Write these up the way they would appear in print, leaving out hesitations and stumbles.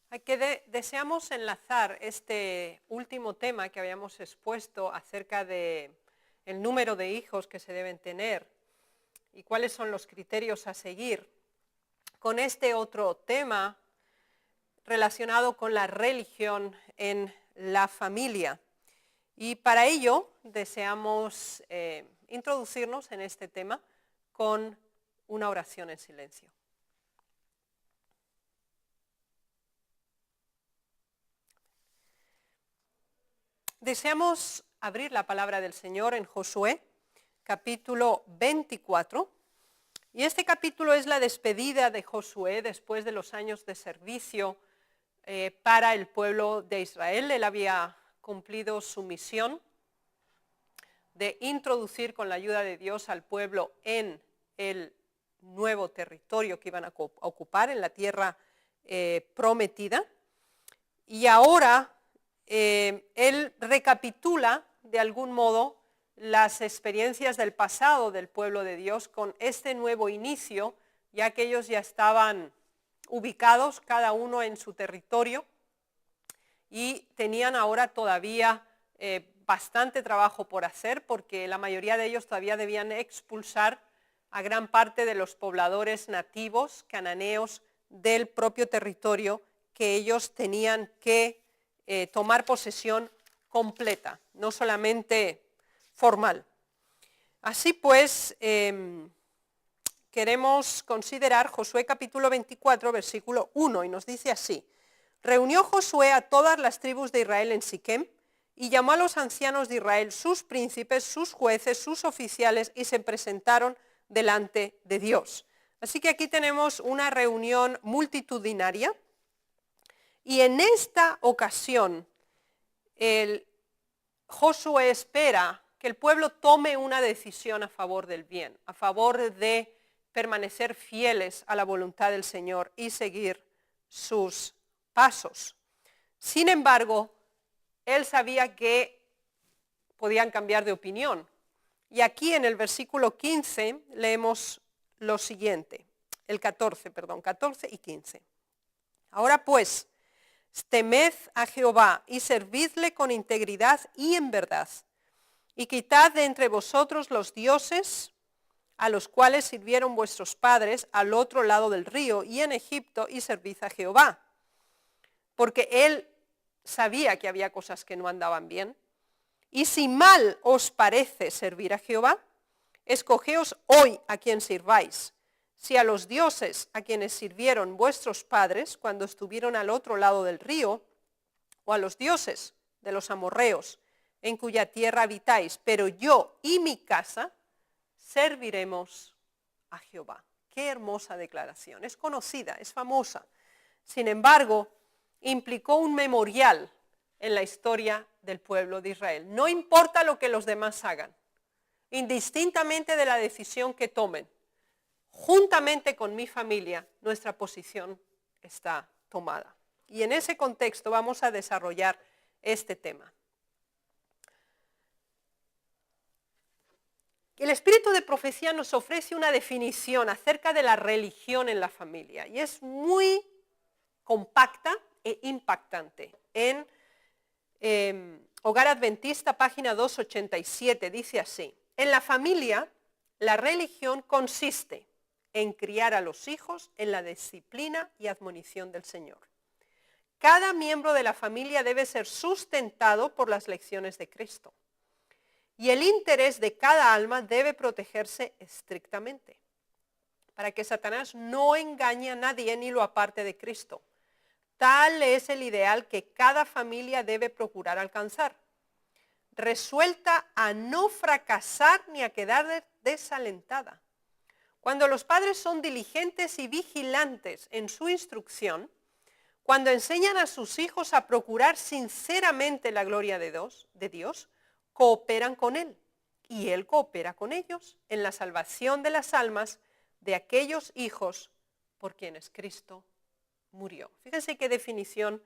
Deseamos enlazar este último tema que habíamos expuesto acerca de el número de hijos que se deben tener y cuáles son los criterios a seguir, con este otro tema relacionado con la religión en la familia. Y para ello deseamos introducirnos en este tema con una oración en silencio. Deseamos abrir la palabra del Señor en Josué, capítulo 24. Y este capítulo es la despedida de Josué después de los años de servicio para el pueblo de Israel. Él había cumplido su misión de introducir con la ayuda de Dios al pueblo en el nuevo territorio que iban a ocupar, en la tierra prometida. Y ahora él recapitula de algún modo las experiencias del pasado del pueblo de Dios con este nuevo inicio, ya que ellos ya estaban ubicados cada uno en su territorio y tenían ahora todavía bastante trabajo por hacer, porque la mayoría de ellos todavía debían expulsar a gran parte de los pobladores nativos cananeos del propio territorio que ellos tenían que tomar posesión completa, no solamente formal. Así pues, queremos considerar Josué capítulo 24, versículo 1, y nos dice así: reunió Josué a todas las tribus de Israel en Siquem, y llamó a los ancianos de Israel, sus príncipes, sus jueces, sus oficiales, y se presentaron delante de Dios. Así que aquí tenemos una reunión multitudinaria, y en esta ocasión Josué espera que el pueblo tome una decisión a favor del bien, a favor de permanecer fieles a la voluntad del Señor y seguir sus pasos. Sin embargo, él sabía que podían cambiar de opinión. Y aquí en el versículo 15 leemos lo siguiente, 14 y 15. Ahora pues, temed a Jehová y servidle con integridad y en verdad, y quitad de entre vosotros los dioses a los cuales sirvieron vuestros padres al otro lado del río y en Egipto, y servid a Jehová. Porque él sabía que había cosas que no andaban bien. Y si mal os parece servir a Jehová, escogeos hoy a quien sirváis, si a los dioses a quienes sirvieron vuestros padres cuando estuvieron al otro lado del río, o a los dioses de los amorreos en cuya tierra habitáis, pero yo y mi casa serviremos a Jehová. Qué hermosa declaración, es conocida, es famosa. Sin embargo, implicó un memorial en la historia del pueblo de Israel. No importa lo que los demás hagan, indistintamente de la decisión que tomen, juntamente con mi familia, nuestra posición está tomada. Y en ese contexto vamos a desarrollar este tema. El espíritu de profecía nos ofrece una definición acerca de la religión en la familia y es muy compacta e impactante. En Hogar Adventista, página 287, dice así: en la familia, la religión consiste en criar a los hijos en la disciplina y admonición del Señor. Cada miembro de la familia debe ser sustentado por las lecciones de Cristo. Y el interés de cada alma debe protegerse estrictamente, para que Satanás no engañe a nadie ni lo aparte de Cristo. Tal es el ideal que cada familia debe procurar alcanzar, resuelta a no fracasar ni a quedar desalentada. Cuando los padres son diligentes y vigilantes en su instrucción, cuando enseñan a sus hijos a procurar sinceramente la gloria de Dios, cooperan con Él y Él coopera con ellos en la salvación de las almas de aquellos hijos por quienes Cristo murió. Fíjense qué definición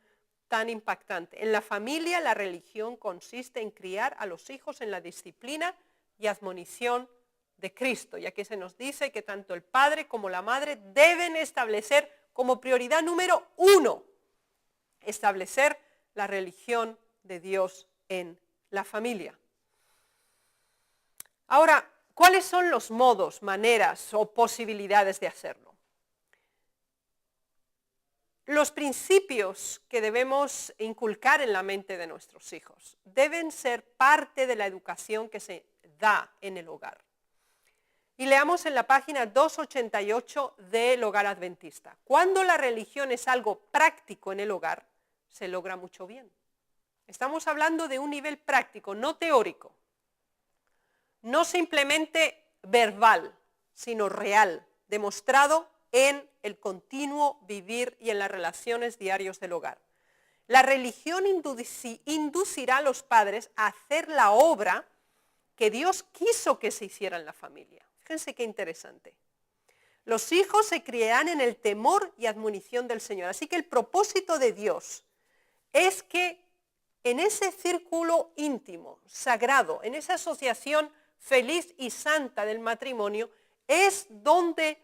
tan impactante. En la familia, la religión consiste en criar a los hijos en la disciplina y admonición de Cristo, ya que se nos dice que tanto el padre como la madre deben establecer como prioridad número 1 establecer la religión de Dios en la familia. Ahora, ¿cuáles son los modos, maneras o posibilidades de hacerlo? Los principios que debemos inculcar en la mente de nuestros hijos deben ser parte de la educación que se da en el hogar. Y leamos en la página 288 del Hogar Adventista. Cuando la religión es algo práctico en el hogar, se logra mucho bien. Estamos hablando de un nivel práctico, no teórico. No simplemente verbal, sino real, demostrado en el continuo vivir y en las relaciones diarias del hogar. La religión inducirá a los padres a hacer la obra que Dios quiso que se hiciera en la familia. Fíjense qué interesante. Los hijos se criarán en el temor y admonición del Señor. Así que el propósito de Dios es que en ese círculo íntimo, sagrado, en esa asociación feliz y santa del matrimonio, es donde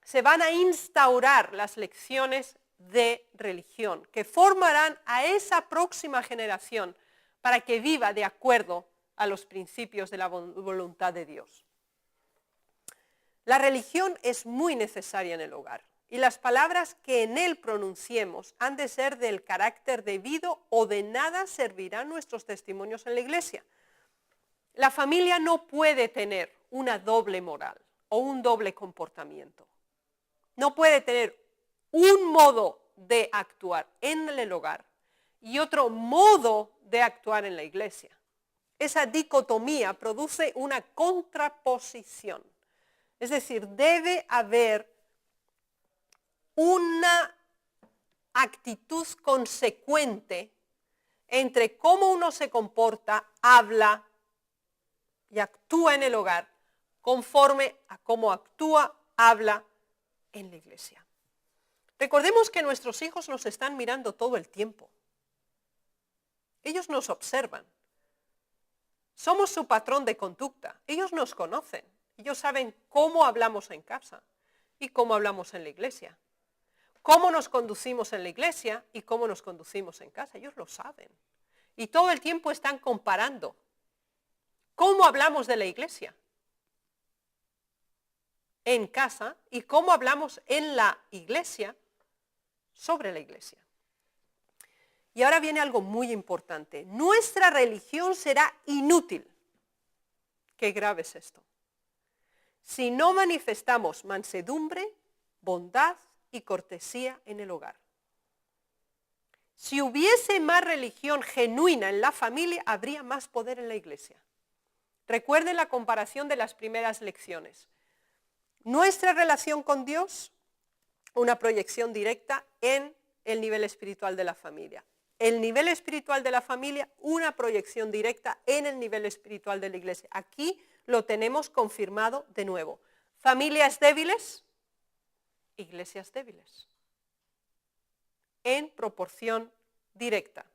se van a instaurar las lecciones de religión, que formarán a esa próxima generación para que viva de acuerdo a los principios de la voluntad de Dios. La religión es muy necesaria en el hogar y las palabras que en él pronunciemos han de ser del carácter debido o de nada servirán nuestros testimonios en la iglesia. La familia no puede tener una doble moral o un doble comportamiento. No puede tener un modo de actuar en el hogar y otro modo de actuar en la iglesia. Esa dicotomía produce una contraposición. Es decir, debe haber una actitud consecuente entre cómo uno se comporta, habla y actúa en el hogar, conforme a cómo actúa, habla en la iglesia. Recordemos que nuestros hijos nos están mirando todo el tiempo. Ellos nos observan. Somos su patrón de conducta. Ellos nos conocen. Ellos saben cómo hablamos en casa y cómo hablamos en la iglesia. Cómo nos conducimos en la iglesia y cómo nos conducimos en casa. Ellos lo saben. Y todo el tiempo están comparando. ¿Cómo hablamos de la iglesia en casa y cómo hablamos en la iglesia sobre la iglesia? Y ahora viene algo muy importante. Nuestra religión será inútil. Qué grave es esto. Si no manifestamos mansedumbre, bondad y cortesía en el hogar. Si hubiese más religión genuina en la familia, habría más poder en la iglesia. Recuerden la comparación de las primeras lecciones. Nuestra relación con Dios, una proyección directa en el nivel espiritual de la familia. El nivel espiritual de la familia, una proyección directa en el nivel espiritual de la iglesia. Aquí lo tenemos confirmado de nuevo. Familias débiles, iglesias débiles. En proporción directa.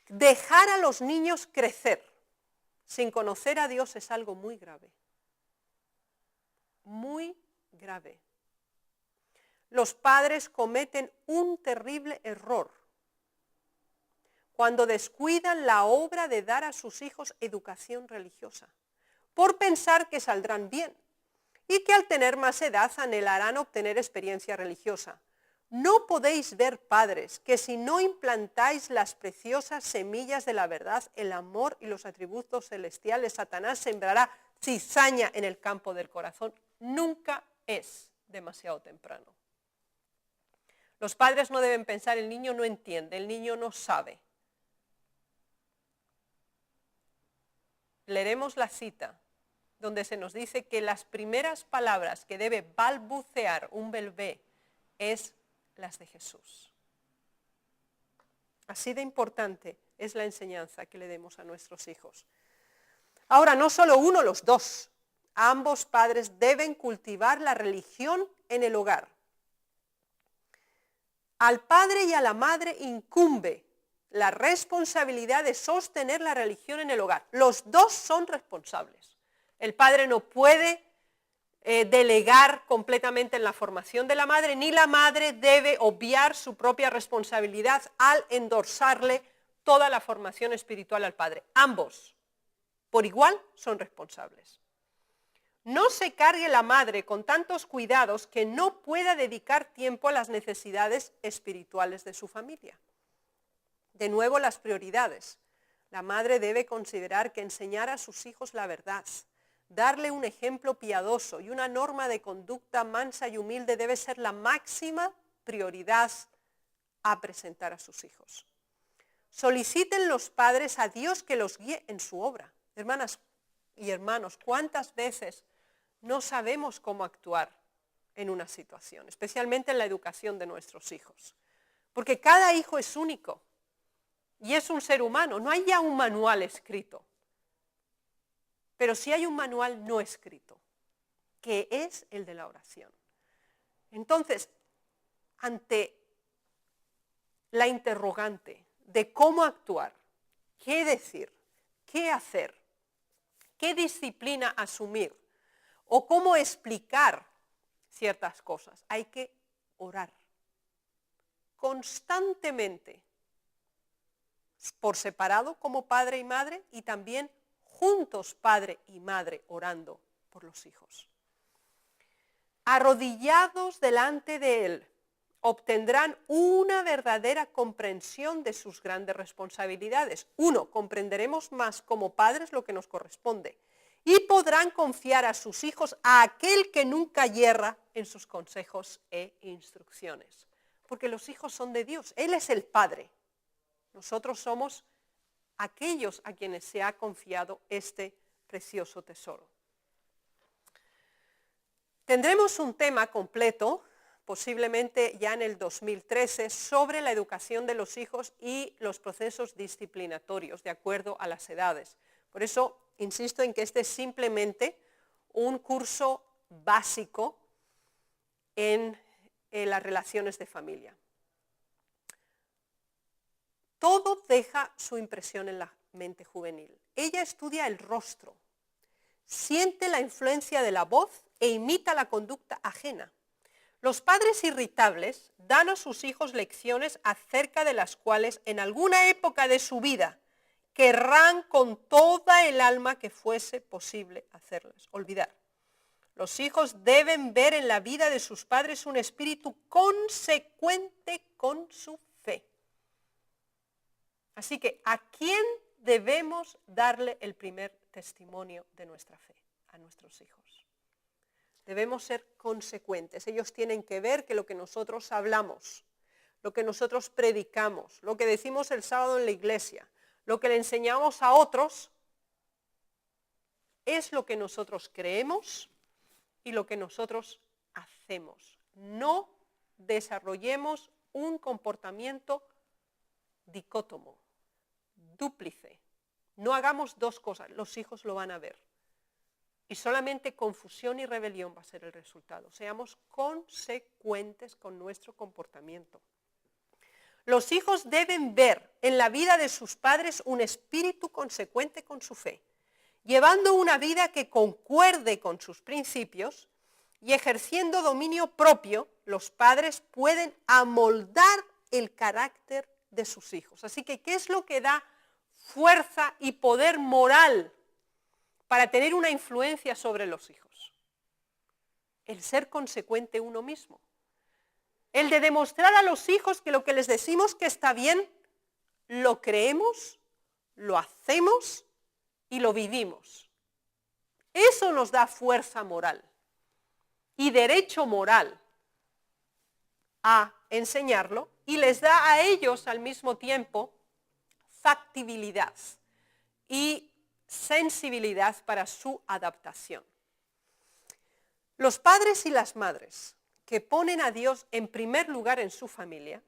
Dejar a los niños crecer sin conocer a Dios es algo muy grave. Muy grave. Los padres cometen un terrible error cuando descuidan la obra de dar a sus hijos educación religiosa, por pensar que saldrán bien y que al tener más edad anhelarán obtener experiencia religiosa. No podéis ver, padres, que si no implantáis las preciosas semillas de la verdad, el amor y los atributos celestiales, Satanás sembrará cizaña en el campo del corazón. Nunca es demasiado temprano. Los padres no deben pensar, el niño no entiende, el niño no sabe. Leeremos la cita donde se nos dice que las primeras palabras que debe balbucear un bebé es las de Jesús. Así de importante es la enseñanza que le demos a nuestros hijos. Ahora, no solo uno, los dos. Ambos padres deben cultivar la religión en el hogar. Al padre y a la madre incumbe la responsabilidad de sostener la religión en el hogar. Los dos son responsables. El padre no puede delegar completamente en la formación de la madre, ni la madre debe obviar su propia responsabilidad al endorsarle toda la formación espiritual al padre. Ambos, por igual, son responsables. No se cargue la madre con tantos cuidados que no pueda dedicar tiempo a las necesidades espirituales de su familia. De nuevo, las prioridades. La madre debe considerar que enseñar a sus hijos la verdad, darle un ejemplo piadoso y una norma de conducta mansa y humilde debe ser la máxima prioridad a presentar a sus hijos. Soliciten los padres a Dios que los guíe en su obra. Hermanas y hermanos, ¿cuántas veces no sabemos cómo actuar en una situación, especialmente en la educación de nuestros hijos? Porque cada hijo es único y es un ser humano, no hay ya un manual escrito. Pero sí hay un manual no escrito, que es el de la oración. Entonces, ante la interrogante de cómo actuar, qué decir, qué hacer, qué disciplina asumir o cómo explicar ciertas cosas, hay que orar constantemente, por separado como padre y madre y también juntos padre y madre orando por los hijos. Arrodillados delante de Él, obtendrán una verdadera comprensión de sus grandes responsabilidades. Uno, comprenderemos más como padres lo que nos corresponde y podrán confiar a sus hijos a aquel que nunca yerra en sus consejos e instrucciones. Porque los hijos son de Dios, Él es el Padre. Nosotros somos aquellos a quienes se ha confiado este precioso tesoro. Tendremos un tema completo, posiblemente ya en el 2013, sobre la educación de los hijos y los procesos disciplinatorios de acuerdo a las edades. Por eso insisto en que este es simplemente un curso básico en las relaciones de familia. Todo deja su impresión en la mente juvenil. Ella estudia el rostro, siente la influencia de la voz e imita la conducta ajena. Los padres irritables dan a sus hijos lecciones acerca de las cuales en alguna época de su vida querrán con toda el alma que fuese posible hacerles olvidar. Los hijos deben ver en la vida de sus padres un espíritu consecuente con su fe. Así que, ¿a quién debemos darle el primer testimonio de nuestra fe? A nuestros hijos. Debemos ser consecuentes. Ellos tienen que ver que lo que nosotros hablamos, lo que nosotros predicamos, lo que decimos el sábado en la iglesia, lo que le enseñamos a otros, es lo que nosotros creemos y lo que nosotros hacemos. No desarrollemos un comportamiento dicótomo, dúplice. No hagamos dos cosas, los hijos lo van a ver. Y solamente confusión y rebelión va a ser el resultado. Seamos consecuentes con nuestro comportamiento. Los hijos deben ver en la vida de sus padres un espíritu consecuente con su fe, llevando una vida que concuerde con sus principios y ejerciendo dominio propio, los padres pueden amoldar el carácter de sus hijos. Así que, ¿qué es lo que da fuerza y poder moral para tener una influencia sobre los hijos? El ser consecuente uno mismo. El de demostrar a los hijos que lo que les decimos que está bien, lo creemos, lo hacemos y lo vivimos. Eso nos da fuerza moral y derecho moral a enseñarlo y les da a ellos al mismo tiempo factibilidad y sensibilidad para su adaptación. Los padres y las madres que ponen a Dios en primer lugar en su familia,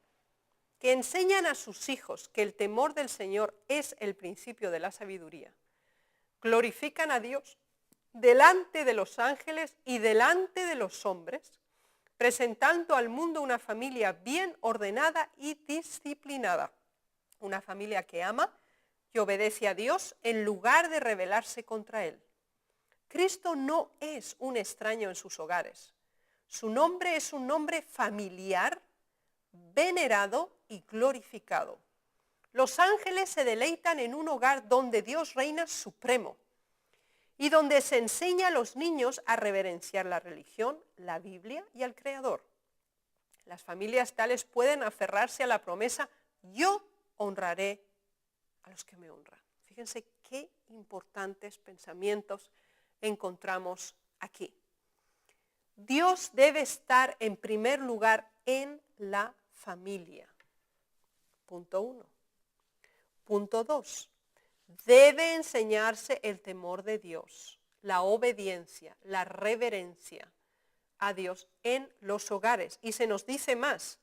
que enseñan a sus hijos que el temor del Señor es el principio de la sabiduría, glorifican a Dios delante de los ángeles y delante de los hombres, presentando al mundo una familia bien ordenada y disciplinada, una familia que ama y obedece a Dios en lugar de rebelarse contra Él. Cristo no es un extraño en sus hogares. Su nombre es un nombre familiar, venerado y glorificado. Los ángeles se deleitan en un hogar donde Dios reina supremo y donde se enseña a los niños a reverenciar la religión, la Biblia y al Creador. Las familias tales pueden aferrarse a la promesa: yo honraré a los que me honran. Fíjense qué importantes pensamientos encontramos aquí. Dios debe estar en primer lugar en la familia. Punto 1. Punto 2. Debe enseñarse el temor de Dios, la obediencia, la reverencia a Dios en los hogares. Y se nos dice más,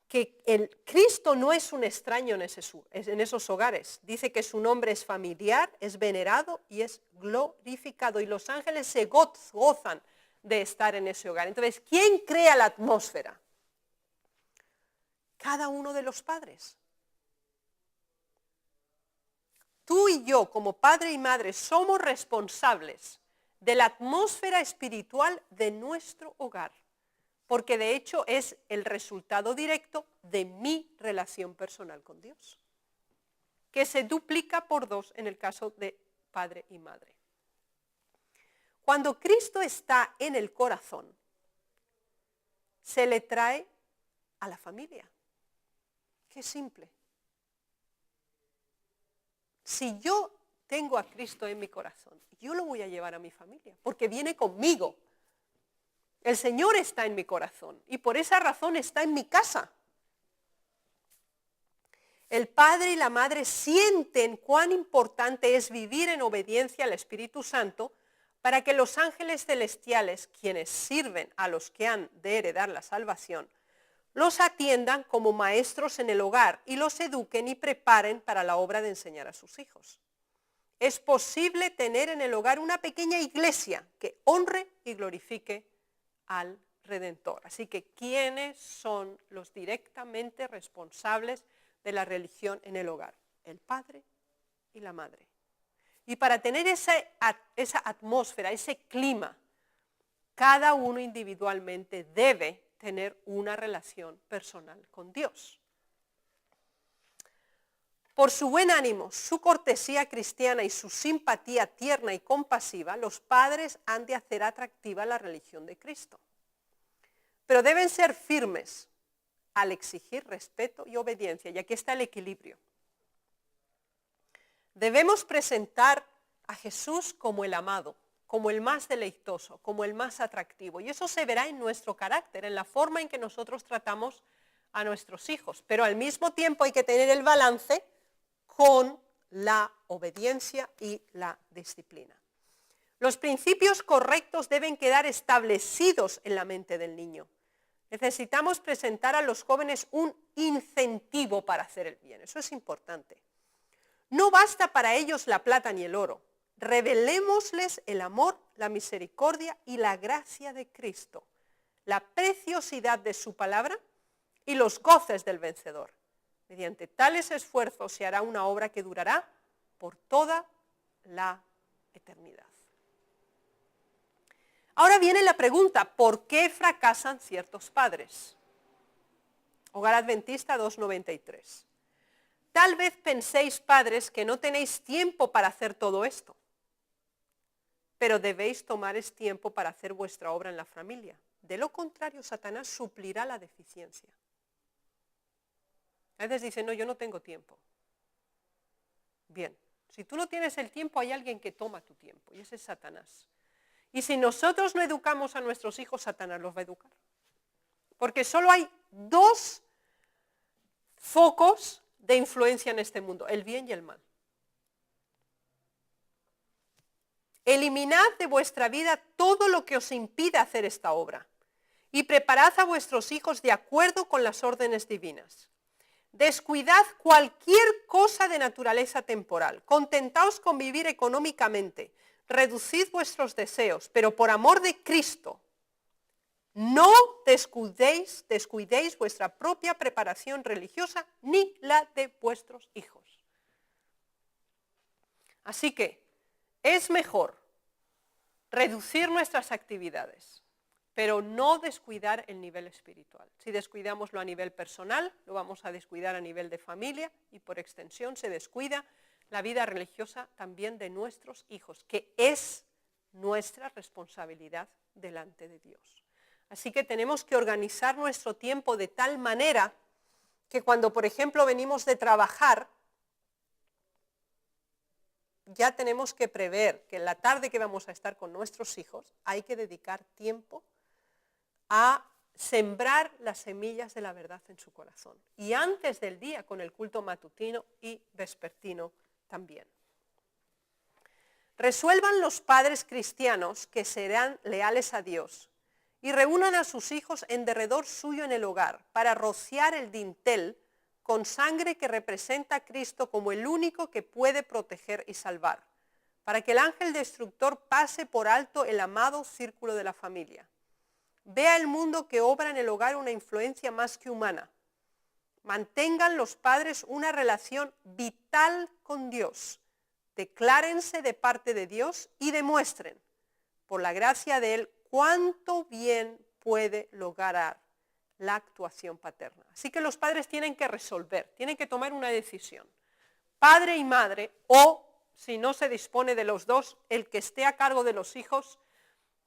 que el Cristo no es un extraño en esos hogares. Dice que su nombre es familiar, es venerado y es glorificado. Y los ángeles se gozan de estar en ese hogar. Entonces, ¿quién crea la atmósfera? Cada uno de los padres. Tú y yo, como padre y madre, somos responsables de la atmósfera espiritual de nuestro hogar, porque de hecho es el resultado directo de mi relación personal con Dios, que se duplica por 2 en el caso de padre y madre. Cuando Cristo está en el corazón, se le trae a la familia. Qué simple. Si yo tengo a Cristo en mi corazón, yo lo voy a llevar a mi familia, porque viene conmigo. El Señor está en mi corazón y por esa razón está en mi casa. El padre y la madre sienten cuán importante es vivir en obediencia al Espíritu Santo para que los ángeles celestiales, quienes sirven a los que han de heredar la salvación, los atiendan como maestros en el hogar y los eduquen y preparen para la obra de enseñar a sus hijos. Es posible tener en el hogar una pequeña iglesia que honre y glorifique al Redentor. Así que, ¿quiénes son los directamente responsables de la religión en el hogar? El padre y la madre. Y para tener esa atmósfera, ese clima, cada uno individualmente debe tener una relación personal con Dios. Por su buen ánimo, su cortesía cristiana y su simpatía tierna y compasiva, los padres han de hacer atractiva la religión de Cristo. Pero deben ser firmes al exigir respeto y obediencia, y aquí está el equilibrio. Debemos presentar a Jesús como el amado, como el más deleitoso, como el más atractivo, y eso se verá en nuestro carácter, en la forma en que nosotros tratamos a nuestros hijos, pero al mismo tiempo hay que tener el balance con la obediencia y la disciplina. Los principios correctos deben quedar establecidos en la mente del niño. Necesitamos presentar a los jóvenes un incentivo para hacer el bien, eso es importante. No basta para ellos la plata ni el oro. Revelémosles el amor, la misericordia y la gracia de Cristo, la preciosidad de su palabra y los goces del vencedor. Mediante tales esfuerzos se hará una obra que durará por toda la eternidad. Ahora viene la pregunta, ¿por qué fracasan ciertos padres? Hogar Adventista 293. Tal vez penséis, padres, que no tenéis tiempo para hacer todo esto, pero debéis tomar tiempo para hacer vuestra obra en la familia. De lo contrario, Satanás suplirá la deficiencia. A veces dicen, no, yo no tengo tiempo. Bien, si tú no tienes el tiempo, hay alguien que toma tu tiempo, y ese es Satanás. Y si nosotros no educamos a nuestros hijos, Satanás los va a educar. Porque solo hay 2 focos de influencia en este mundo, el bien y el mal. Eliminad de vuestra vida todo lo que os impida hacer esta obra y preparad a vuestros hijos de acuerdo con las órdenes divinas. Descuidad cualquier cosa de naturaleza temporal, contentaos con vivir económicamente, reducid vuestros deseos, pero por amor de Cristo, no descuidéis vuestra propia preparación religiosa ni la de vuestros hijos. Así que es mejor reducir nuestras actividades, pero no descuidar el nivel espiritual. Si descuidamoslo a nivel personal, lo vamos a descuidar a nivel de familia y por extensión se descuida la vida religiosa también de nuestros hijos, que es nuestra responsabilidad delante de Dios. Así que tenemos que organizar nuestro tiempo de tal manera que cuando, por ejemplo, venimos de trabajar, ya tenemos que prever que en la tarde que vamos a estar con nuestros hijos hay que dedicar tiempo a sembrar las semillas de la verdad en su corazón. Y antes del día con el culto matutino y vespertino también. Resuelvan los padres cristianos que serán leales a Dios y reúnan a sus hijos en derredor suyo en el hogar para rociar el dintel con sangre que representa a Cristo como el único que puede proteger y salvar, para que el ángel destructor pase por alto el amado círculo de la familia. Vea el mundo que obra en el hogar una influencia más que humana. Mantengan los padres una relación vital con Dios. Declárense de parte de Dios y demuestren, por la gracia de Él, cuánto bien puede lograr la actuación paterna. Así que los padres tienen que resolver, tienen que tomar una decisión. Padre y madre, o si no se dispone de los dos, el que esté a cargo de los hijos,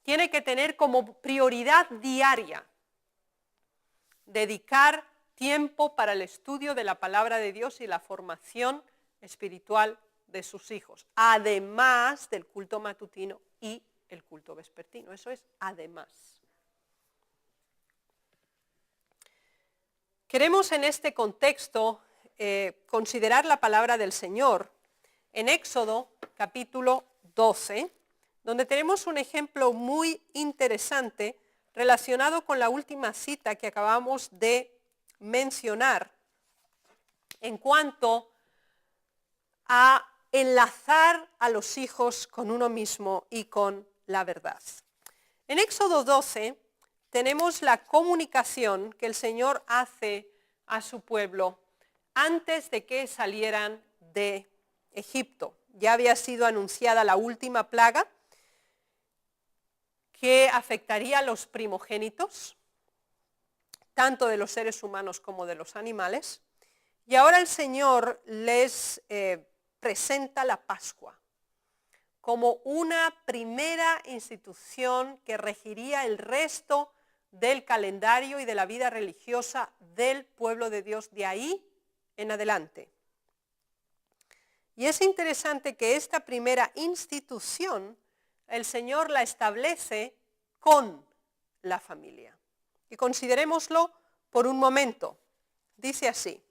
tiene que tener como prioridad diaria dedicar tiempo para el estudio de la palabra de Dios y la formación espiritual de sus hijos, además del culto matutino y el culto vespertino. Eso es además. Queremos en este contexto considerar la palabra del Señor en Éxodo capítulo 12, donde tenemos un ejemplo muy interesante relacionado con la última cita que acabamos de mencionar en cuanto a enlazar a los hijos con uno mismo y con la verdad. En Éxodo 12 tenemos la comunicación que el Señor hace a su pueblo antes de que salieran de Egipto. Ya había sido anunciada la última plaga que afectaría a los primogénitos, tanto de los seres humanos como de los animales. Y ahora el Señor les presenta la Pascua como una primera institución que regiría el resto del calendario y de la vida religiosa del pueblo de Dios de ahí en adelante. Y es interesante que esta primera institución el Señor la establece con la familia. Y considerémoslo por un momento. Dice así,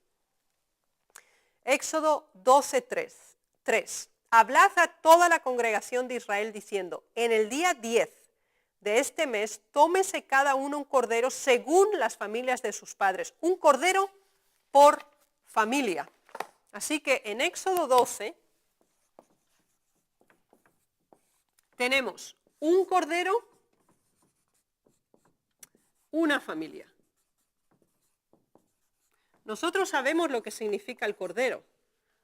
Éxodo 12:3. Hablad a toda la congregación de Israel diciendo, en el día 10 de este mes, tómese cada uno un cordero según las familias de sus padres. Un cordero por familia. Así que en Éxodo 12 tenemos un cordero, una familia. Nosotros sabemos lo que significa el cordero.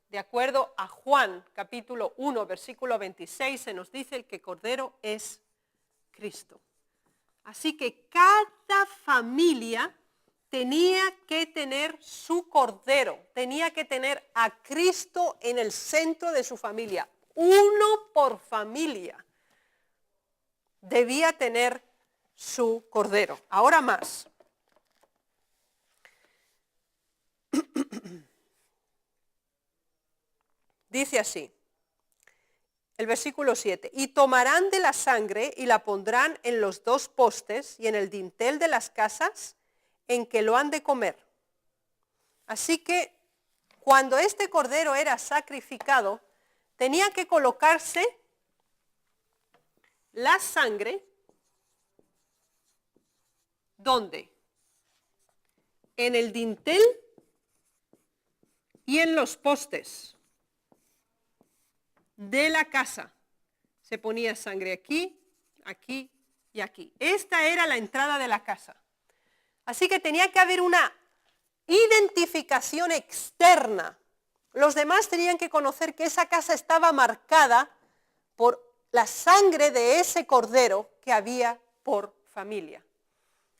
De acuerdo a Juan capítulo 1, versículo 26, se nos dice que el cordero es Cristo. Así que cada familia tenía que tener su cordero, tenía que tener a Cristo en el centro de su familia. Uno por familia debía tener su cordero. Ahora más. Dice así, el versículo 7, y tomarán de la sangre y la pondrán en los dos postes y en el dintel de las casas en que lo han de comer. Así que cuando este cordero era sacrificado, tenía que colocarse la sangre, ¿dónde? En el dintel y en los postes de la casa. Se ponía sangre aquí, aquí y aquí. Esta era la entrada de la casa. Así que tenía que haber una identificación externa. Los demás tenían que conocer que esa casa estaba marcada por la sangre de ese cordero que había por familia.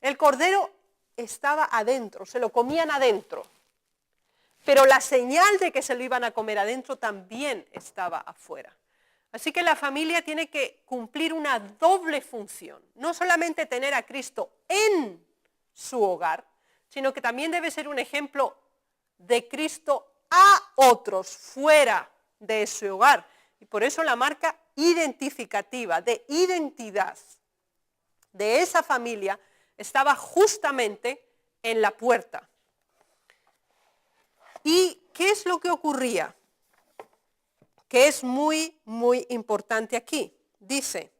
El cordero estaba adentro, se lo comían adentro, pero la señal de que se lo iban a comer adentro también estaba afuera. Así que la familia tiene que cumplir una doble función, no solamente tener a Cristo en su hogar, sino que también debe ser un ejemplo de Cristo a otros fuera de su hogar. Y por eso la marca identificativa, de identidad de esa familia, estaba justamente en la puerta. ¿Y qué es lo que ocurría? Que es muy, muy importante aquí. Dice,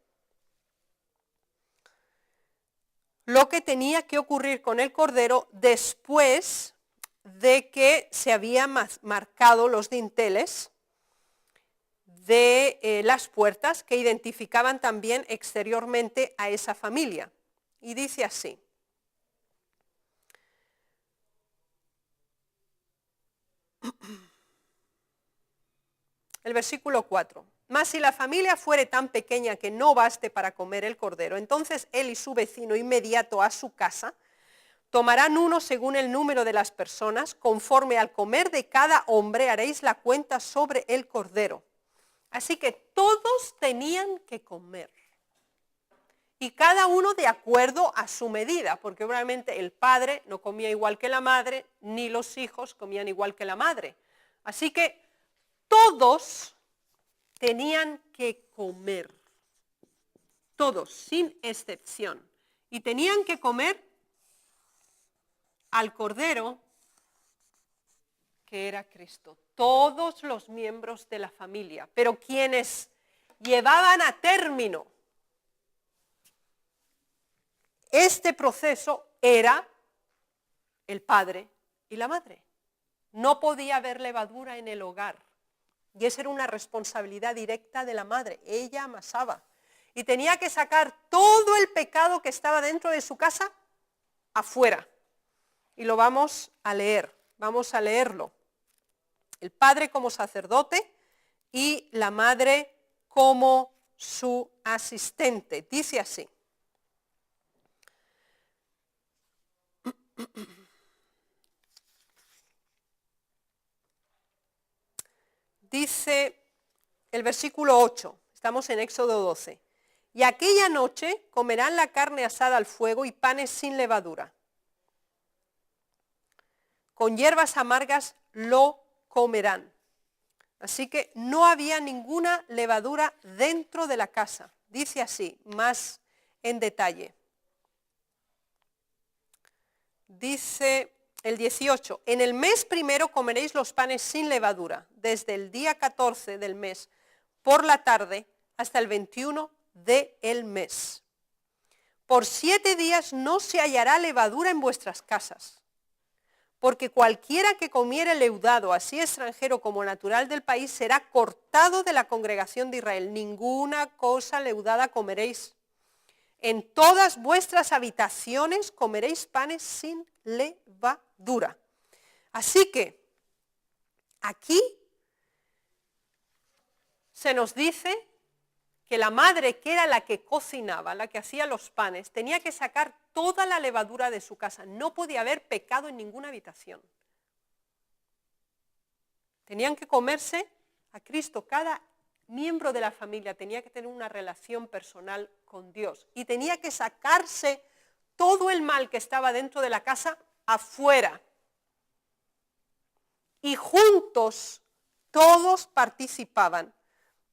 lo que tenía que ocurrir con el cordero después de que se habían marcado los dinteles de las puertas que identificaban también exteriormente a esa familia. Y dice así. El versículo 4. Mas si la familia fuere tan pequeña que no baste para comer el cordero, entonces él y su vecino inmediato a su casa tomarán uno según el número de las personas, conforme al comer de cada hombre haréis la cuenta sobre el cordero. Así que todos tenían que comer. Y cada uno de acuerdo a su medida, porque obviamente el padre no comía igual que la madre, ni los hijos comían igual que la madre. Así que todos tenían que comer, todos, sin excepción. Y tenían que comer al cordero que era Cristo. Todos los miembros de la familia, pero quienes llevaban a término este proceso era el padre y la madre. No podía haber levadura en el hogar. Y esa era una responsabilidad directa de la madre. Ella amasaba. Y tenía que sacar todo el pecado que estaba dentro de su casa afuera. Y lo vamos a leer. Vamos a leerlo. El padre como sacerdote y la madre como su asistente. Dice así. Dice el versículo 8, estamos en Éxodo 12. Y aquella noche comerán la carne asada al fuego y panes sin levadura. Con hierbas amargas lo comerán. Así que no había ninguna levadura dentro de la casa. Dice así, más en detalle. Dice el 18, en el mes primero comeréis los panes sin levadura, desde el día 14 del mes por la tarde hasta el 21 del mes. Por 7 días no se hallará levadura en vuestras casas, porque cualquiera que comiere leudado, así extranjero como natural del país, será cortado de la congregación de Israel. Ninguna cosa leudada comeréis. En todas vuestras habitaciones comeréis panes sin levadura. Así que aquí se nos dice que la madre, que era la que cocinaba, la que hacía los panes, tenía que sacar toda la levadura de su casa. No podía haber pecado en ninguna habitación. Tenían que comerse a Cristo. Cada miembro de la familia tenía que tener una relación personal con Dios y tenía que sacarse todo el mal que estaba dentro de la casa afuera. Y juntos todos participaban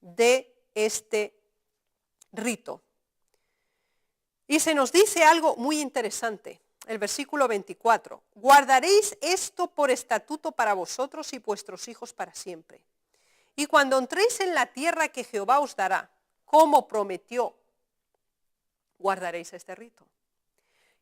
de este rito. Y se nos dice algo muy interesante, el versículo 24. Guardaréis esto por estatuto para vosotros y vuestros hijos para siempre. Y cuando entréis en la tierra que Jehová os dará, como prometió, guardaréis este rito.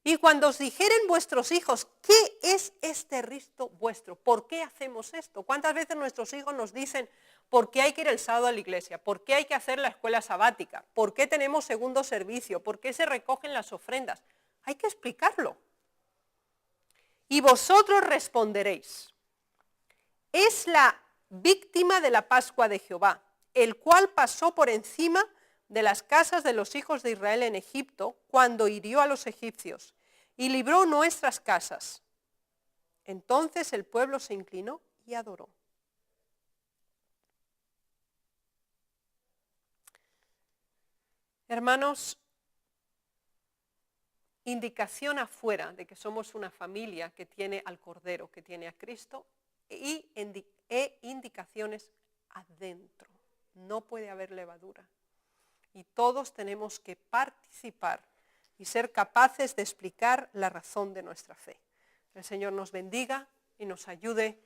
Y cuando os dijeren vuestros hijos, ¿qué es este rito vuestro? ¿Por qué hacemos esto? ¿Cuántas veces nuestros hijos nos dicen, ¿por qué hay que ir el sábado a la iglesia? ¿Por qué hay que hacer la escuela sabática? ¿Por qué tenemos segundo servicio? ¿Por qué se recogen las ofrendas? Hay que explicarlo. Y vosotros responderéis, es la víctima de la Pascua de Jehová. el cual pasó por encima de las casas de los hijos de Israel en Egipto, cuando hirió a los egipcios, y libró nuestras casas. Entonces el pueblo se inclinó y adoró. Hermanos, indicación afuera de que somos una familia que tiene al Cordero, que tiene a Cristo, e indicaciones adentro. No puede haber levadura. Y todos tenemos que participar y ser capaces de explicar la razón de nuestra fe. El Señor nos bendiga y nos ayude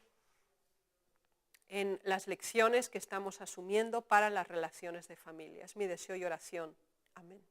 en las lecciones que estamos asumiendo para las relaciones de familia. Es mi deseo y oración. Amén.